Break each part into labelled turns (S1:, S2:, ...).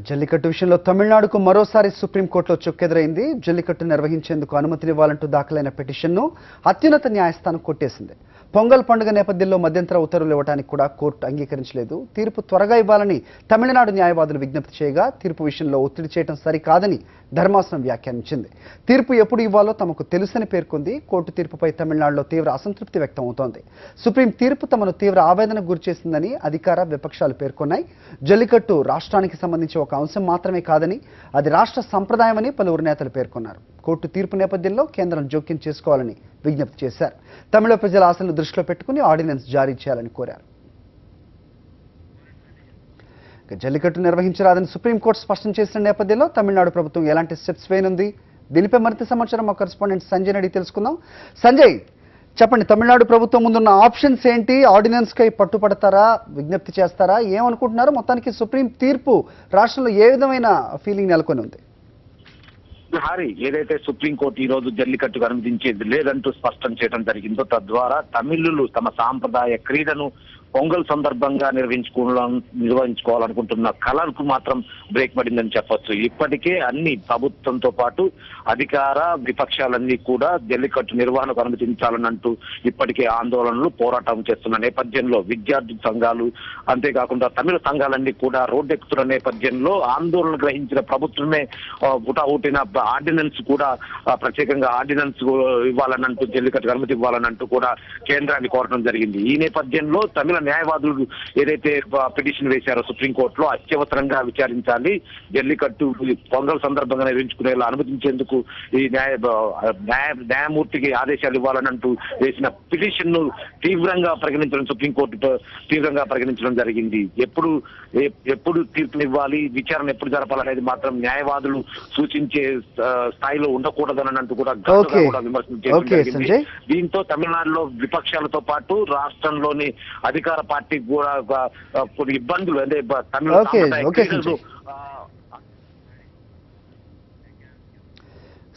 S1: జల్లికట్టు విషయంలో తమిళనాడుకు మరోసారి సుప్రీంకోర్టులో చుక్కెదురైంది. జల్లికట్టు నిర్వహించేందుకు అనుమతినివ్వాలంటూ దాఖలైన పిటిషన్ను అత్యున్నత న్యాయస్థానం కొట్టేసింది. పొంగల్ పండుగ నేపథ్యంలో మధ్యంతర ఉత్తర్వులు ఇవ్వడానికి కూడా కోర్టు అంగీకరించలేదు. తీర్పు త్వరగా ఇవ్వాలని తమిళనాడు న్యాయవాదులు విజ్ఞప్తి చేయగా తీర్పు విషయంలో ఒత్తిడి చేయడం సరికాదని ధర్మాసనం వ్యాఖ్యానించింది. తీర్పు ఎప్పుడు ఇవ్వాలో తమకు తెలుసని పేర్కొంది. కోర్టు తీర్పుపై తమిళనాడులో తీవ్ర అసంతృప్తి వ్యక్తం అవుతోంది. సుప్రీం తీర్పు తమను తీవ్ర ఆవేదనకు గురిచేసిందని అధికార విపక్షాలు పేర్కొన్నాయి. జల్లికట్టు రాష్ట్రానికి సంబంధించి ఒక అంశం మాత్రమే కాదని, అది రాష్ట్ర సంప్రదాయమని పలువురు నేతలు పేర్కొన్నారు. కోర్టు తీర్పు నేపథ్యంలో కేంద్రం జోక్యం చేసుకోవాలని విజ్ఞప్తి చేశారు. తమిళ ప్రజల ఆశలను దృష్టిలో పెట్టుకుని ఆర్డినెన్స్ జారీ చేయాలని కోరారు. జల్లికట్టు నిర్వహించరాదని సుప్రీంకోర్టు స్పష్టం చేసిన నేపథ్యంలో తమిళనాడు ప్రభుత్వం ఎలాంటి స్టెప్స్ వేయనుంది? దీనిపై మరింత సమాచారం మా కరెస్పాండెంట్ సంజయ్ అడిగి తెలుసుకుందాం. సంజయ్, చెప్పండి, తమిళనాడు ప్రభుత్వం ముందున్న ఆప్షన్స్ ఏంటి? ఆర్డినెన్స్ కై పట్టుపడతారా, విజ్ఞప్తి చేస్తారా, ఏమనుకుంటున్నారు? మొత్తానికి సుప్రీం తీర్పు రాష్ట్రంలో ఏ విధమైన ఫీలింగ్ నెలకొని ఉంది?
S2: హారి, ఏదైతే సుప్రీంకోర్టు ఈ రోజు జల్లికట్టుకు అనుమతించేది లేదంటూ స్పష్టం చేయడం జరిగిందో, తద్వారా తమిళులు తమ సాంప్రదాయ క్రీడను పొంగల్ సందర్భంగా నిర్వహించుకోవాలనుకుంటున్న కళకు మాత్రం బ్రేక్ పడిందని చెప్పొచ్చు. ఇప్పటికే అన్ని ప్రభుత్వంతో పాటు అధికార విపక్షాలన్నీ కూడా జల్లికట్టు నిర్వహణకు అనుమతించాలనంటూ ఇప్పటికే ఆందోళనలు పోరాటం చేస్తున్న నేపథ్యంలో విద్యార్థి సంఘాలు, అంతేకాకుండా తమిళ సంఘాలన్నీ కూడా రోడ్డెక్కుతున్న నేపథ్యంలో ఆందోళన గ్రహించిన ప్రభుత్వమే హుటాహుటిన ఆర్డినెన్స్ కూడా ప్రత్యేకంగా ఆర్డినెన్స్ ఇవ్వాలనంటూ, జల్లికట్టుకు అనుమతి ఇవ్వాలనంటూ కూడా కేంద్రాన్ని కోరడం జరిగింది. ఈ నేపథ్యంలో తమిళ న్యాయవాదులు ఏదైతే పిటిషన్ వేశారో సుప్రీంకోర్టులో, అత్యవసరంగా విచారించాలి, జల్లికట్టు పొంగల్ సందర్భంగా నిర్వహించుకునేలా అనుమతించేందుకు ఈ న్యాయమూర్తికి ఆదేశాలు ఇవ్వాలనంటూ వేసిన పిటిషన్ ను తీవ్రంగా పరిగణించడం, సుప్రీంకోర్టు తీవ్రంగా పరిగణించడం జరిగింది. ఎప్పుడు తీర్పునివ్వాలి, విచారణ ఎప్పుడు జరపాలనేది మాత్రం న్యాయవాదులు సూచించే స్థాయిలో ఉండకూడదనంటూ కూడా విమర్శలు చేయడం జరిగింది. దీంతో తమిళనాడులో విపక్షాలతో పాటు రాష్ట్రంలోని అధికార పార్టీకి కూడా కొన్ని ఇబ్బందులు, అంటే తమిళ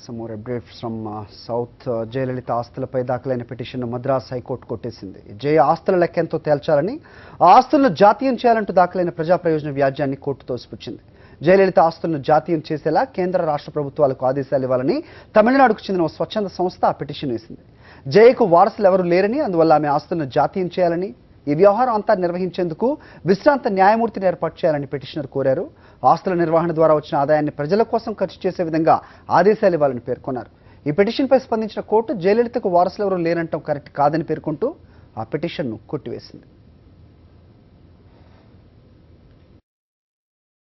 S1: Some more updates from South. Jayalalithaa ఆస్తులపై దాఖలైన పిటిషన్ను మద్రాస్ హైకోర్టు కొట్టేసింది. జయ ఆస్తుల లెక్కెంతో తేల్చాలని, ఆ ఆస్తులను జాతీయం చేయాలంటూ దాఖలైన ప్రజా ప్రయోజన వ్యాజ్యాన్ని కోర్టు తోసిపుచ్చింది. జయలలిత ఆస్తులను జాతీయం చేసేలా కేంద్ర రాష్ట్ర ప్రభుత్వాలకు ఆదేశాలు ఇవ్వాలని తమిళనాడుకు చెందిన ఓ స్వచ్ఛంద సంస్థ ఆ పిటిషన్ వేసింది. జయకు వారసులు ఎవరూ లేరని, అందువల్ల ఆమె ఆస్తులను జాతీయం చేయాలని, ఈ వ్యవహారం అంతా నిర్వహించేందుకు విశ్రాంత న్యాయమూర్తిని ఏర్పాటు చేయాలని పిటిషనర్ కోరారు. ఆస్తుల నిర్వహణ ద్వారా వచ్చిన ఆదాయాన్ని ప్రజల కోసం ఖర్చు చేసే విధంగా ఆదేశాలు ఇవ్వాలని పేర్కొన్నారు. ఈ పిటిషన్పై స్పందించిన కోర్టు జయలలితకు వారసులు ఎవరూ లేనంటం కరెక్ట్ కాదని పేర్కొంటూ ఆ పిటిషన్ను కొట్టివేసింది.